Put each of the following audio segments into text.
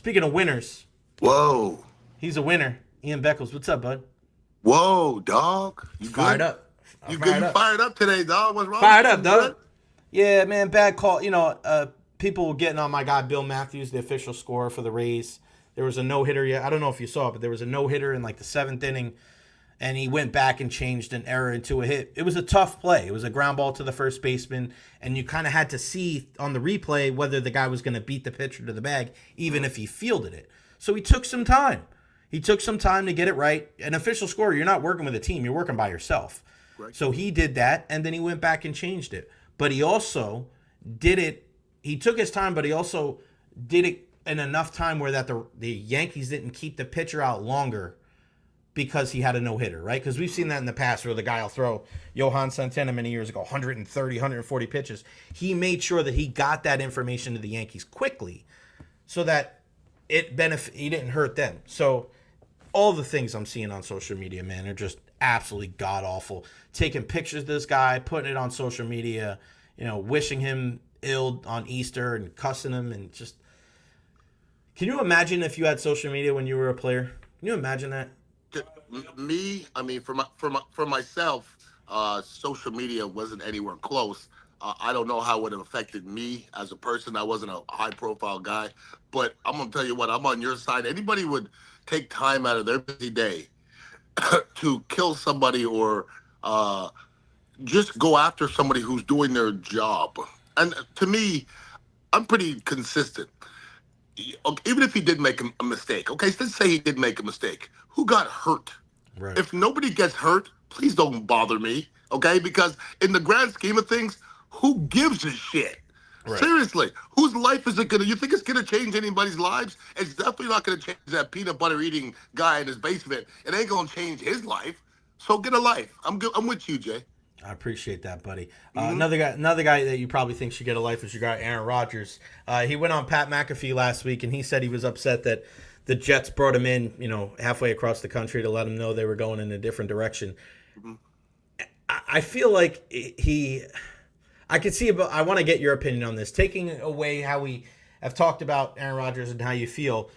Speaking of winners, Whoa. he's a winner. Ian Beckles, what's up, bud? Whoa, dog. You Fired good? up. You good? Fired You up. fired up today, dog. What's wrong with Fired you? up, You good? dog. Yeah, man, bad call. People were getting on my guy Bill Matthews, the official scorer for the Rays. There was a no hitter. Yeah, I don't know if you saw it, but there was a no hitter in like the seventh inning, and he went back and changed an error into a hit. It was a tough play. It was a ground ball to the first baseman, and you kind of had to see on the replay whether the guy was going to beat the pitcher to the bag, even if he fielded it. So he took some time. He took some time to get it right. An official scorer, you're not working with a team, you're working by yourself. Right. So he did that, and then he went back and changed it. But he also did it. He took his time, but he also did it in enough time where that the Yankees didn't keep the pitcher out longer because he had a no-hitter, right? Because we've seen that in the past where the guy will throw Johan Santana many years ago, 130, 140 pitches. He made sure that he got that information to the Yankees quickly so that he didn't hurt them. So all the things I'm seeing on social media, man, are just absolutely god awful. Taking pictures of this guy, putting it on social media, wishing him ill on Easter and cussing him, and just, can you imagine if you had social media when you were a player? Can you imagine that? Me, I mean, for myself, social media wasn't anywhere close. I don't know how it would have affected me as a person. I wasn't a high profile guy, but I'm gonna tell you what, I'm on your side. Anybody would take time out of their busy day to kill somebody or just go after somebody who's doing their job. And to me, I'm pretty consistent. Even if he did make a mistake, okay, so let's say he did make a mistake. Who got hurt? Right. If nobody gets hurt, please don't bother me, okay? Because in the grand scheme of things, who gives a shit? Right. Seriously, whose life is it gonna? You think it's gonna change anybody's lives? It's definitely not gonna change that peanut butter eating guy in his basement. It ain't gonna change his life. So get a life. I'm good. I'm with you, Jay. I appreciate that, buddy. Hmm. Another guy that you probably think should get a life is your guy Aaron Rodgers. He went on Pat McAfee last week, and he said he was upset that the Jets brought him in, halfway across the country to let him know they were going in a different direction. Hmm. I feel like I could see, but I want to get your opinion on this. Taking away how we have talked about Aaron Rodgers and how you feel,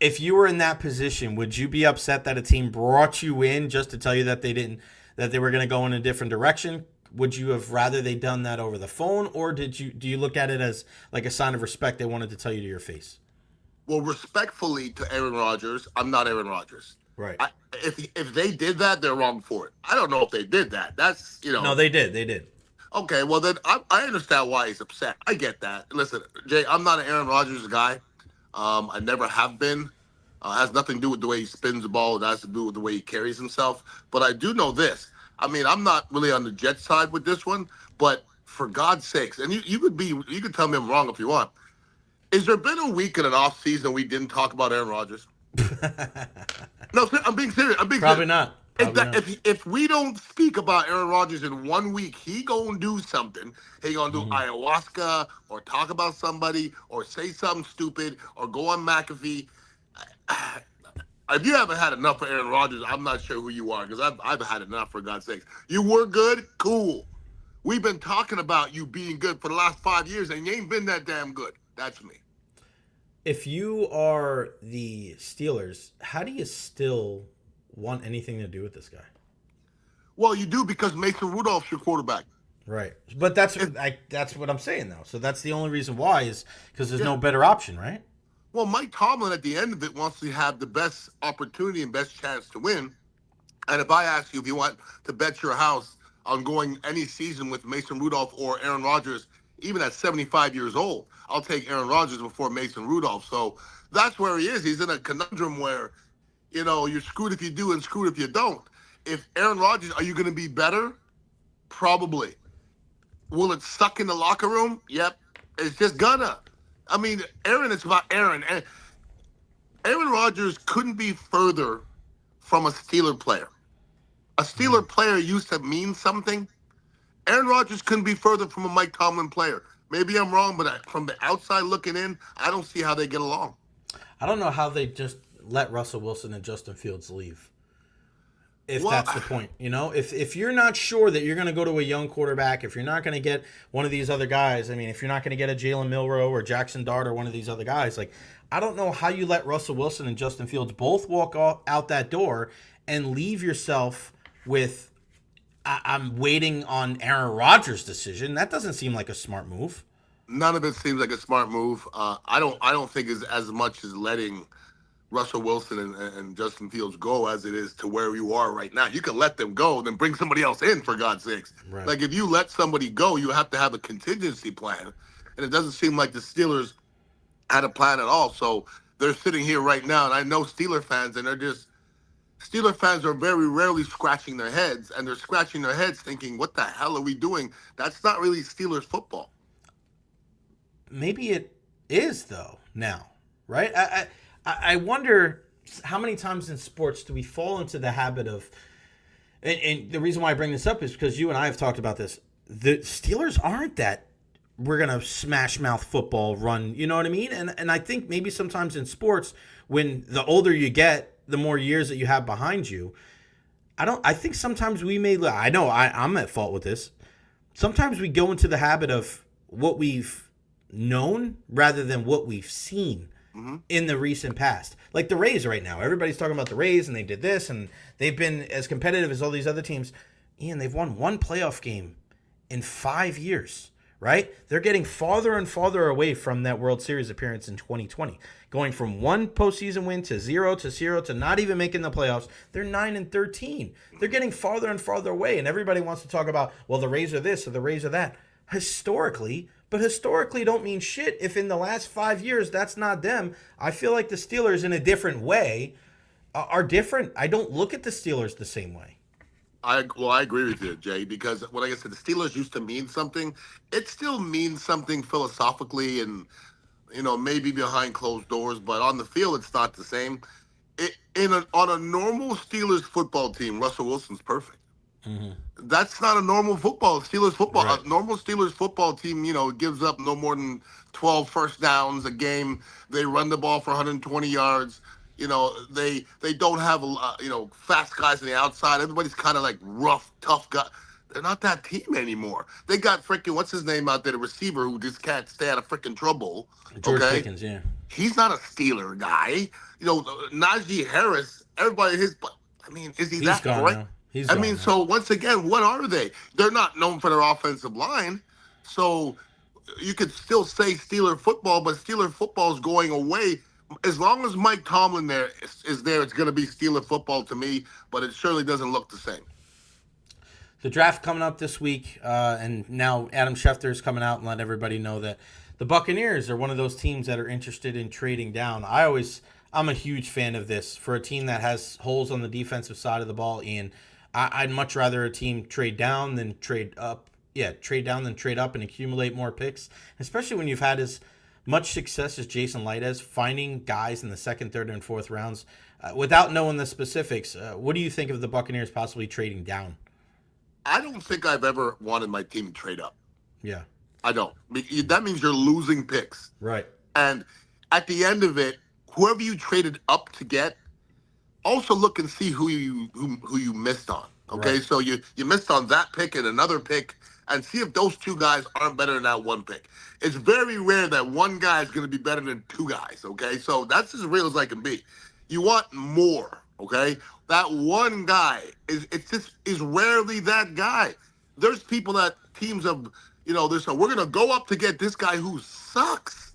if you were in that position, would you be upset that a team brought you in just to tell you that they were going to go in a different direction? Would you have rather they done that over the phone, or do you look at it as like a sign of respect they wanted to tell you to your face? Well, respectfully to Aaron Rodgers, I'm not Aaron Rodgers. Right. If they did that, they're wrong for it. I don't know if they did that. That's No, they did. They did. okay. Well, then I understand why he's upset. I get that. Listen, Jay, I'm not an Aaron Rodgers guy. I never have been. Has nothing to do with the way he spins the ball. It has to do with the way he carries himself. But I do know this. I mean, I'm not really on the Jets side with this one, but for God's sakes, and you could tell me I'm wrong if you want. Is there been a week in an off season we didn't talk about Aaron Rodgers? No, I'm being serious. I'm being Probably serious. not. If Probably that, not. if we don't speak about Aaron Rodgers in 1 week, he gonna do something. He gonna do Mhm. ayahuasca or talk about somebody or say something stupid or go on McAfee. If you haven't had enough of Aaron Rodgers, I'm not sure who you are because I've had enough for God's sakes. You were good, cool. We've been talking about you being good for the last 5 years, and you ain't been that damn good. That's me. If you are the Steelers, how do you still want anything to do with this guy? Well, you do because Mason Rudolph's your quarterback. Right. But If, that's what I'm saying though. So that's the only reason why is because there's yeah. no better option, right? Well, Mike Tomlin at the end of it wants to have the best opportunity and best chance to win. And if I ask you if you want to bet your house on going any season with Mason Rudolph or Aaron Rodgers, even at 75 years old, I'll take Aaron Rodgers before Mason Rudolph. So that's where he is. He's in a conundrum where, you're screwed if you do and screwed if you don't. If Aaron Rodgers, are you going to be better? Probably. Will it suck in the locker room? Yep. It's just gonna. I mean, Aaron, it's about Aaron. And Aaron Rodgers couldn't be further from a Steeler player. A Mhm. Steeler player used to mean something. Aaron Rodgers couldn't be further from a Mike Tomlin player. Maybe I'm wrong, but from the outside looking in, I don't see how they get along. I don't know how they just let Russell Wilson and Justin Fields leave. if Well, that's the point. If you're not sure that you're going to go to a young quarterback, if you're not going to get one of these other guys, I mean, if you're not going to get a Jalen Milroe or Jackson Dart or one of these other guys, like, I don't know how you let Russell Wilson and Justin Fields both walk out that door and leave yourself with, I'm waiting on Aaron Rodgers' decision. That doesn't seem like a smart move. none of it seems like a smart move. I don't think it's as much as letting Russell Wilson and Justin Fields go as it is to where you are right now. You can let them go, then bring somebody else in, for God's sakes. Right. Like, if you let somebody go, you have to have a contingency plan. And it doesn't seem like the Steelers had a plan at all. So they're sitting here right now, and I know Steeler fans, and Steeler fans are very rarely scratching their heads, and they're scratching their heads thinking, what the hell are we doing? That's not really Steelers football. Maybe it is, though, now, right? I wonder how many times in sports do we fall into the habit of, and the reason why I bring this up is because you and I have talked about this. The Steelers aren't that we're going to smash mouth football run, you know what I mean? And I think maybe sometimes in sports, when the older you get, the more years that you have behind you, I think sometimes we may, I know I'm at fault with this. Sometimes we go into the habit of what we've known rather than what we've seen in the recent past. Like the Rays right now. Everybody's talking about the Rays, and they did this, and they've been as competitive as all these other teams. Ian, they've won one playoff game in 5 years, right? They're getting farther and farther away from that World Series appearance in 2020. Going from one postseason win to zero to not even making the playoffs. They're 9-13. They're getting farther and farther away, and everybody wants to talk about, well, the Rays are this or the Rays are that. Historically don't mean shit if in the last 5 years that's not them. I feel like the Steelers in a different way are different. I don't look at the Steelers the same way. I agree with you, Jay, because like I said, the Steelers used to mean something. It still means something philosophically and, maybe behind closed doors, but on the field, it's not the same. On a normal Steelers football team, Russell Wilson's perfect. Mm-hmm. That's not a normal Steelers football. Right. A normal Steelers football team, gives up no more than 12 first downs a game. They run the ball for 120 yards. They don't have fast guys on the outside. Everybody's kind of like rough, tough guy. They're not that team anymore. They got freaking what's his name out there, the receiver who just can't stay out of freaking trouble. George Pickens, yeah. He's not a Steeler guy. Najee Harris. Everybody is he that great? Now. So once again, what are they? They're not known for their offensive line. So you could still say Steeler football, but Steeler football is going away. As long as Mike Tomlin is there, it's going to be Steeler football to me, but it surely doesn't look the same. The draft coming up this week, and now Adam Schefter is coming out and letting everybody know that the Buccaneers are one of those teams that are interested in trading down. I'm a huge fan of this for a team that has holes on the defensive side of the ball, Ian. I'd much rather a team trade down than trade up. Yeah, trade down than trade up and accumulate more picks, especially when you've had as much success as Jason Light has finding guys in the second, third, and fourth rounds. Without knowing the specifics, what do you think of the Buccaneers possibly trading down? I don't think I've ever wanted my team to trade up. Yeah. I don't. That means you're losing picks. Right. And at the end of it, whoever you traded up to get, also look and see who you missed on. Okay, right. So you missed on that pick and another pick, and see if those two guys aren't better than that one pick. It's very rare that one guy is going to be better than two guys. Okay, so that's as real as I can be. You want more. Okay, that one guy is rarely that guy. There's people that teams have we're going to go up to get this guy who sucks,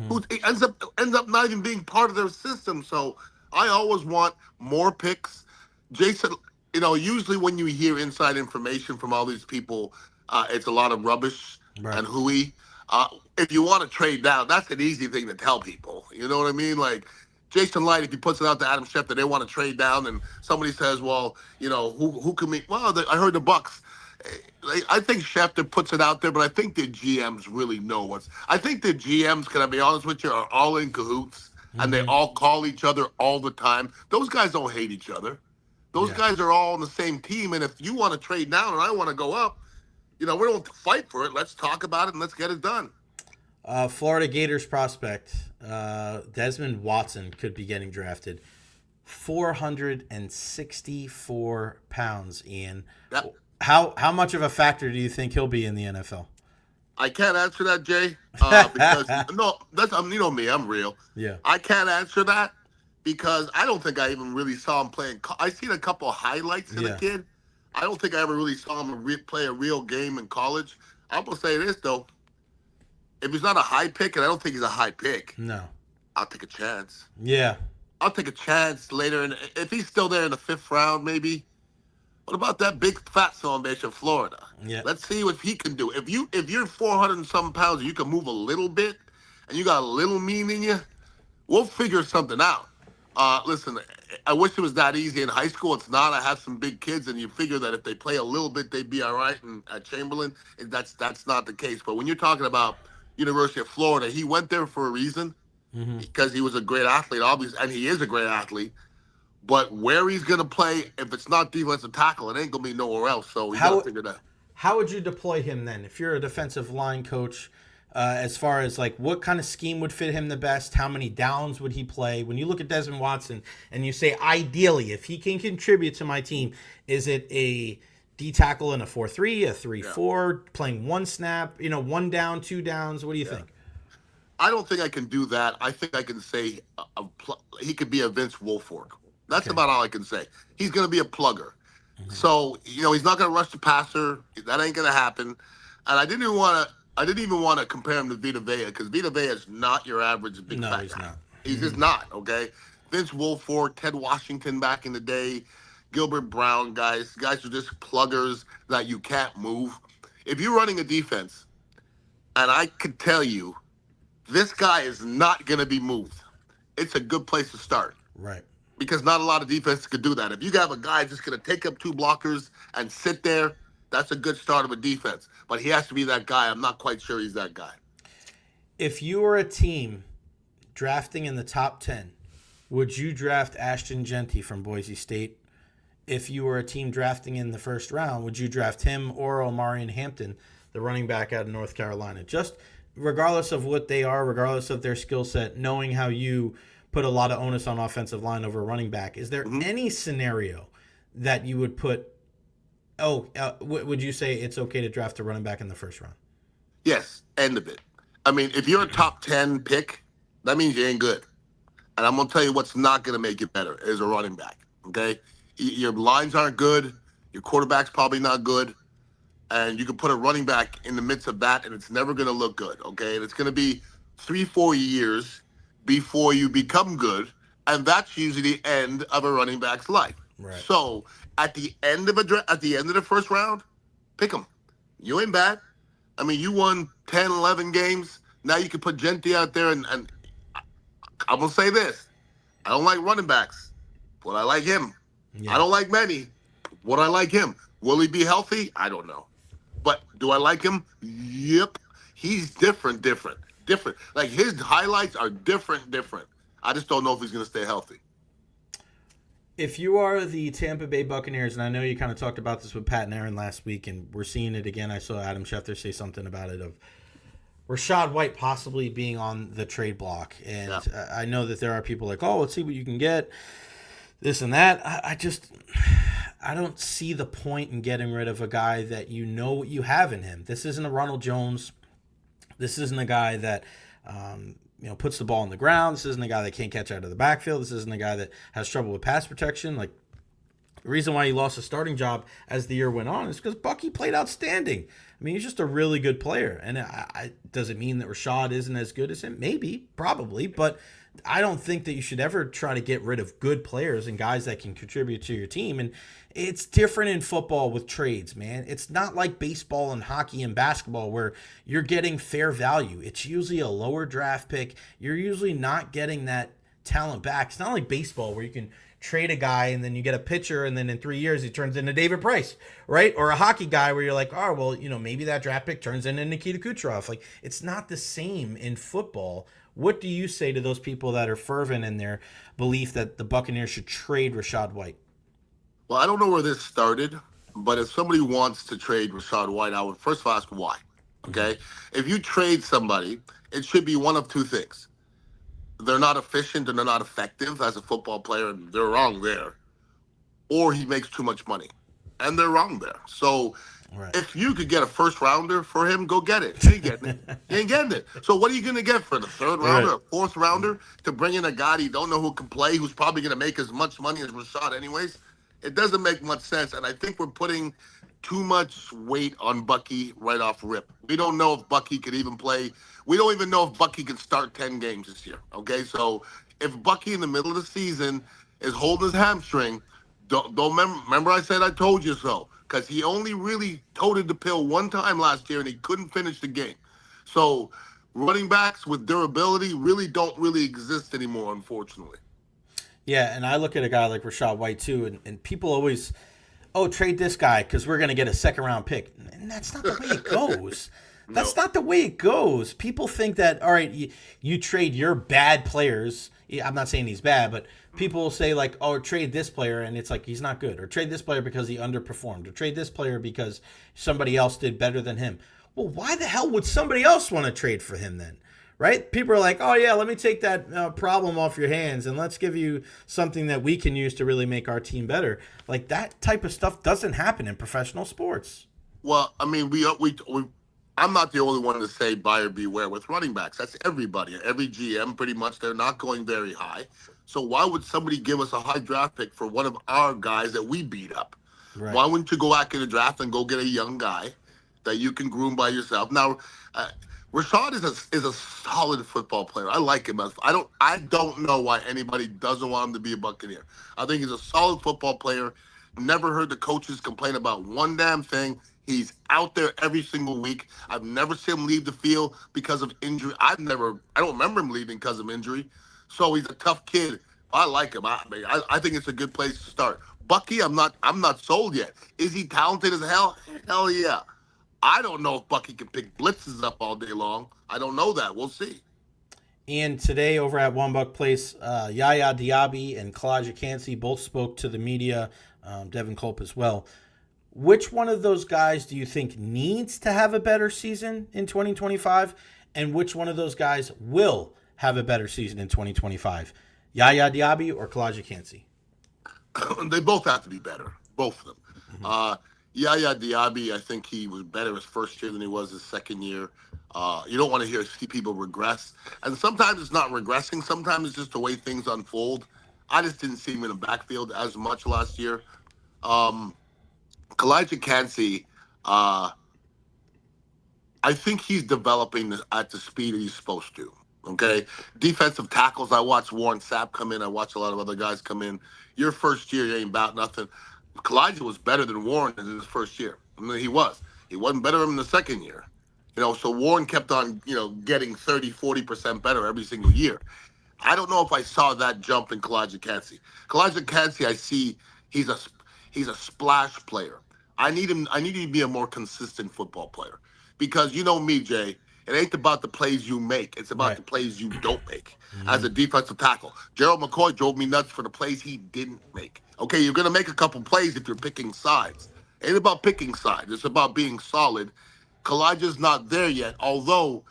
who ends up not even being part of their system. So I always want more picks. Jason, usually when you hear inside information from all these people, it's a lot of rubbish and hooey. If you want to trade down, that's an easy thing to tell people. You know what I mean? Like Jason Light, if he puts it out to Adam Schefter, they want to trade down, and somebody says, well, who can we? Well, I heard the Bucs. I think Schefter puts it out there, but I think the GMs really know I think the GMs, can I be honest with you, are all in cahoots, and they all call each other all the time. Those guys don't hate each other. Those guys are all on the same team, and if you want to trade down and I want to go up, we don't fight for it. Let's talk about it and let's get it done. Florida Gators prospect Desmond Watson could be getting drafted. 464 pounds, Ian. That How much of a factor do you think he'll be in the NFL? I can't answer that, Jay, because no, that's you know me, I'm real. Yeah. I can't answer that because I don't think I even really saw him playing. I seen a couple of highlights of the Yeah. kid. I don't think I ever really saw him play a real game in college. I'm gonna say this though: if he's not a high pick, and I don't think he's a high pick, No. I'll take a chance. Yeah. I'll take a chance later, and if he's still there in the fifth round, maybe. What about that big fat son bitch in Florida? Yeah. Let's see what he can do. If you're 400 and some pounds, and you can move a little bit, and you got a little mean in you, we'll figure something out. Listen, I wish it was that easy in high school. It's not. I have some big kids, and you figure that if they play a little bit, they'd be all right. And at Chamberlain, that's not the case. But when you're talking about University of Florida, he went there for a reason because he was a great athlete, obviously, and he is a great athlete. But where he's going to play, if it's not defensive tackle, it ain't going to be nowhere else. So we got to figure that out. How would you deploy him then if you're a defensive line coach? As far as like what kind of scheme would fit him the best? How many downs would he play? When you look at Desmond Watson and you say, ideally, if he can contribute to my team, is it a D tackle in a 4-3, a 3-4, playing one snap, one down, two downs? What do you think? I don't think I can do that. I think I can say he could be a Vince Wilfork. That's about all I can say. He's going to be a plugger. So, he's not going to rush the passer. That ain't going to happen. And I didn't even want to compare him to Vita Vea because Vita Vea is not your average big fat guy. He's not. He's just not, okay? Vince Wilfork, Ted Washington back in the day, Gilbert Brown guys who are just pluggers that you can't move. If you're running a defense, and I could tell you, this guy is not going to be moved, it's a good place to start. Right. Because not a lot of defenses could do that. If you have a guy just going to take up two blockers and sit there, that's a good start of a defense. But he has to be that guy. I'm not quite sure he's that guy. If you were a team drafting in the top 10, would you draft Ashton Genty from Boise State? If you were a team drafting in the first round, would you draft him or Omarion Hampton, the running back out of North Carolina? Just regardless of what they are, regardless of their skill set, knowing how you put a lot of onus on offensive line over running back, is there any scenario that you would put would you say it's okay to draft a running back in the first round? Yes, end of it. I mean, if you're a top 10 pick, that means you ain't good. And I'm going to tell you what's not going to make it better is a running back, okay? Your lines aren't good. Your quarterback's probably not good. And you can put a running back in the midst of that, and it's never going to look good, okay? And it's going to be 3-4 years before you become good, and that's usually the end of a running back's life. Right. So at the end of the first round, pick him. You ain't bad. I mean, you won 10, 11 games. Now you can put Genty out there, and I'm gonna say this: I don't like running backs, but I like him. Yeah. I don't like many, but I like him. Will he be healthy? I don't know, but do I like him? Yep. He's different. Like his highlights are different. I just don't know if he's going to stay healthy. If you are the Tampa Bay Buccaneers, and I know you kind of talked about this with Pat and Aaron last week, and we're seeing it again. I saw Adam Schefter say something about it of Rachaad White possibly being on the trade block. And I know that there are people like, oh, let's see what you can get, this and that. I don't see the point in getting rid of a guy that you know what you have in him. This isn't a Ronald Jones. This isn't a guy that puts the ball on the ground. This isn't a guy that can't catch out of the backfield. This isn't a guy that has trouble with pass protection. Like, the reason why he lost his starting job as the year went on is because Bucky played outstanding. I mean, he's just a really good player. And does it mean that Rachaad isn't as good as him? Maybe, probably. But I don't think that you should ever try to get rid of good players and guys that can contribute to your team. And it's different in football with trades, man. It's not like baseball and hockey and basketball where you're getting fair value. It's usually a lower draft pick. You're usually not getting that talent back. It's not like baseball where you can trade a guy and then you get a pitcher and then in 3 years he turns into David Price, right? Or a hockey guy where you're like, oh, well, maybe that draft pick turns into Nikita Kucherov. Like, it's not the same in football. What do you say to those people that are fervent in their belief that the Buccaneers should trade Rachaad White? Well, I don't know where this started, but if somebody wants to trade Rachaad White, I would first of all ask why. Okay? If you trade somebody, it should be one of two things. they're not efficient and they're not effective as a football player, and they're wrong there. Or he makes too much money, and they're wrong there. So Right. if you could get a first rounder for him, go get it. You ain't getting it. You ain't getting it. So what are you going to get for the third rounder, Right. a fourth rounder to bring in a guy that you don't know who can play, who's probably going to make as much money as Rashad anyways? It doesn't make much sense, and I think we're putting too much weight on Bucky right off rip. We don't know if Bucky could even play. We don't even know if Bucky could start 10 games this year. Okay, so if Bucky in the middle of the season is holding his hamstring, don't remember I said I told you so, because he only really toted the pill one time last year and he couldn't finish the game. So running backs with durability really don't really exist anymore, unfortunately. Yeah, and I look at a guy like Rashad White too, and people always, oh, trade this guy because we're going to get a second round pick. And that's not the way it goes. No. That's not the way it goes. People think that, all right, you trade your bad players. I'm not saying he's bad, but people will say, like, oh, trade this player, and it's like he's not good. Or trade this player because he underperformed. Or trade this player because somebody else did better than him. Well, why the hell would somebody else want to trade for him then? Right? People are like, oh, yeah, let me take that problem off your hands and let's give you something that we can use to really make our team better. Like, that type of stuff doesn't happen in professional sports. Well, I mean, I'm not the only one to say buyer beware with running backs. That's everybody, every GM pretty much. They're not going very high. So why would somebody give us a high draft pick for one of our guys that we beat up? Right. Why wouldn't you go back in the draft and go get a young guy that you can groom by yourself? Now, Rashad is a solid football player. I like him. I don't know why anybody doesn't want him to be a Buccaneer. I think he's a solid football player. Never heard the coaches complain about one damn thing. He's out there every single week. I've never seen him leave the field because of injury. I don't remember him leaving because of injury. So he's a tough kid. I like him. I think it's a good place to start. Bucky, I'm not sold yet. Is he talented as hell? Hell yeah. I don't know if Bucky can pick blitzes up all day long. I don't know that. We'll see. And today over at One Buck Place, YaYa Diaby and Kalijah Kancey both spoke to the media, Devin Culp as well. Which one of those guys do you think needs to have a better season in 2025? And which one of those guys will have a better season in 2025? YaYa Diaby or Kalijah Kancey? They both have to be better, both of them. YaYa Diaby, I think he was better his first year than he was his second year. You don't want to see people regress. And sometimes it's not regressing. Sometimes it's just the way things unfold. I just didn't see him in the backfield as much last year. Kalijah Kancey, I think he's developing at the speed that he's supposed to. Okay, defensive tackles. I watched Warren Sapp come in. I watched a lot of other guys come in. Your first year, you ain't about nothing. Kalijah was better than Warren in his first year. I mean, he was. He wasn't better than him in the second year. So Warren kept on, getting 30, 40% better every single year. I don't know if I saw that jump in Kalijah Kancey. Kalijah Kancey, I see he's a splash player. I need him. I need him to be a more consistent football player because you know me, Jay. It ain't about the plays you make. It's about the plays you don't make as a defensive tackle. Gerald McCoy drove me nuts for the plays he didn't make. Okay, you're going to make a couple plays if you're picking sides. It ain't about picking sides. It's about being solid. Kalijah's not there yet, although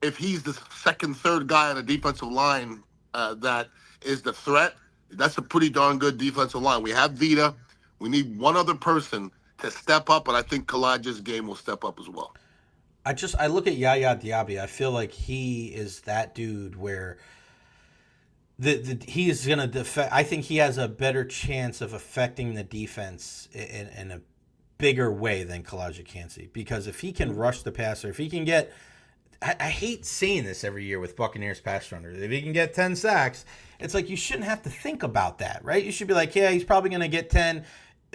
if he's the second, third guy on the defensive line that is the threat, that's a pretty darn good defensive line. We have Vita. We need one other person to step up, and I think Kalijah's game will step up as well. I look at YaYa Diaby. I feel like he is that dude where he is going to I think he has a better chance of affecting the defense in a bigger way than Kalijah Kancey, because if he can rush the passer, if he can get, I hate saying this every year with Buccaneers pass runners, if he can get 10 sacks, it's like you shouldn't have to think about that, right? You should be like, yeah, he's probably going to get 10.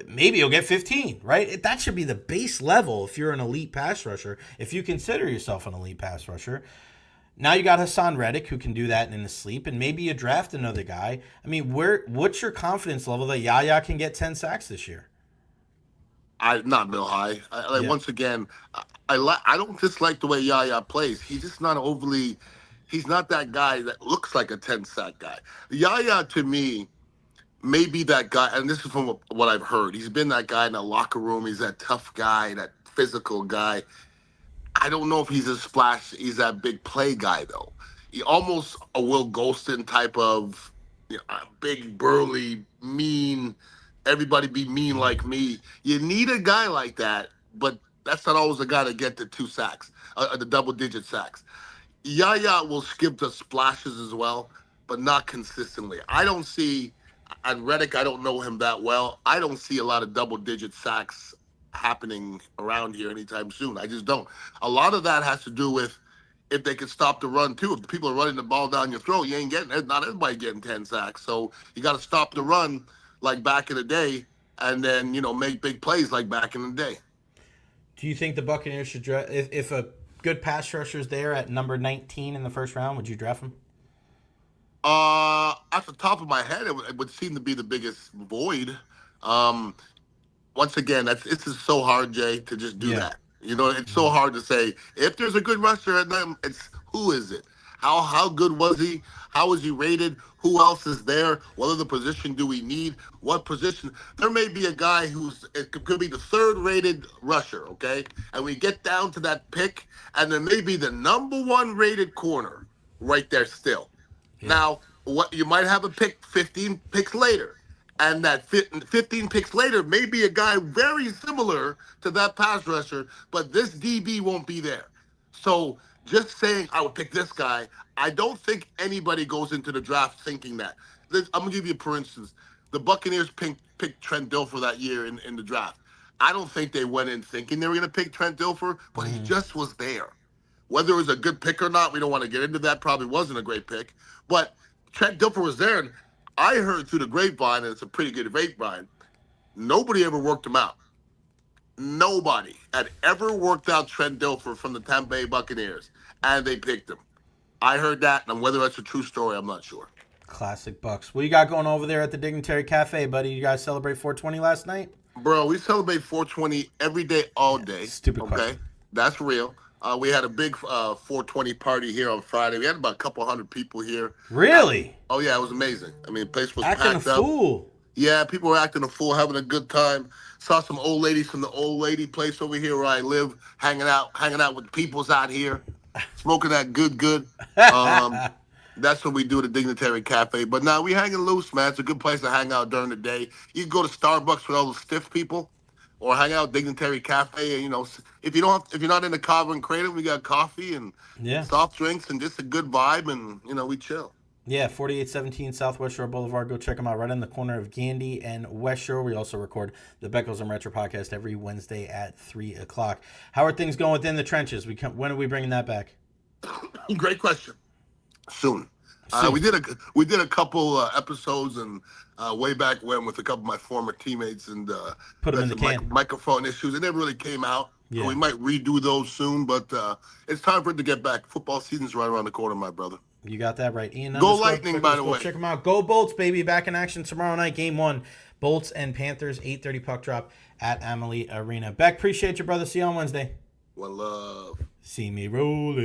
Maybe he'll get 15, right? That should be the base level if you're an elite pass rusher, if you consider yourself an elite pass rusher. Now you got Hassan Reddick who can do that in his sleep, and maybe you draft another guy. I mean, what's your confidence level that YaYa can get 10 sacks this year? Not real high. Once again, I don't dislike the way YaYa plays. He's just not overly. He's not that guy that looks like a 10-sack guy. YaYa to me may be that guy, and this is from what I've heard. He's been that guy in the locker room. He's that tough guy, that physical guy. I don't know if he's a splash. He's that big play guy though. almost a Will Golston type of, big, burly, mean. Everybody be mean like me. You need a guy like that, but that's not always a guy to get the 2 sacks, the double-digit sacks. YaYa will skip the splashes as well, but not consistently. I don't see, and Reddick, I don't know him that well. I don't see a lot of double-digit sacks happening around here anytime soon. I just don't. A lot of that has to do with if they can stop the run too. If the people are running the ball down your throat, you ain't getting. Not everybody getting 10 sacks. So you got to stop the run like back in the day, and then make big plays like back in the day. Do you think the Buccaneers should draft if a good pass rusher is there at number 19 in the first round? Would you draft him? At the top of my head, it would seem to be the biggest void. Um, Once again, it's just so hard, Jay, to just do that. It's so hard to say if there's a good rusher at them. It's who is it? How good was he? How was he rated? Who else is there? What other position do we need? What position? There may be a guy it could be the third rated rusher, okay? And we get down to that pick, and there may be the number 1 rated corner right there still. Yeah. Now, what you might have a pick 15 picks later. And that 15 picks later may be a guy very similar to that pass rusher, but this DB won't be there. So just saying I would pick this guy, I don't think anybody goes into the draft thinking that. I'm going to give you, for instance, the Buccaneers picked Trent Dilfer that year in the draft. I don't think they went in thinking they were going to pick Trent Dilfer, but he just was there. Whether it was a good pick or not, we don't want to get into that. Probably wasn't a great pick. But Trent Dilfer was there, and I heard through the grapevine, and it's a pretty good grapevine, nobody ever worked him out. Nobody had ever worked out Trent Dilfer from the Tampa Bay Buccaneers, and they picked him. I heard that, and whether that's a true story, I'm not sure. Classic Bucs. What you got going over there at the Dignitary Cafe, buddy? You guys celebrate 420 last night? Bro, we celebrate 420 every day, all day. Stupid question. That's real. We had a big 420 party here on Friday. We had about a couple hundred people here. Really? Oh, yeah, it was amazing. I mean, the place was acting packed a fool. Up. Yeah, people were acting a fool, having a good time. Saw some old ladies from the old lady place over here where I live, hanging out with peoples out here, smoking that good. That's what we do at the Dignitary Cafe. But now we hanging loose, man. It's a good place to hang out during the day. You can go to Starbucks with all the stiff people, or hang out at Dignitary Cafe. And, if you're not in the Carver and Cradle, we got coffee and soft drinks and just a good vibe, and we chill. Yeah, 4817 Southwest Shore Boulevard. Go check them out right in the corner of Gandy and West Shore. We also record the Beckles and Recher podcast every Wednesday at 3 o'clock. How are things going within the trenches? When are we bringing that back? Great question. Soon. We did a couple episodes and way back when with a couple of my former teammates, and put them in the can. Microphone issues. It never really came out. Yeah. So we might redo those soon, but it's time for it to get back. Football season's right around the corner, my brother. You got that right. Ian, go Lightning, by the way. Check them out. Go Bolts, baby. Back in action tomorrow night. Game 1. Bolts and Panthers, 8:30 puck drop at Amalie Arena. Beck, appreciate you, brother. See you on Wednesday. One love. See me rolling.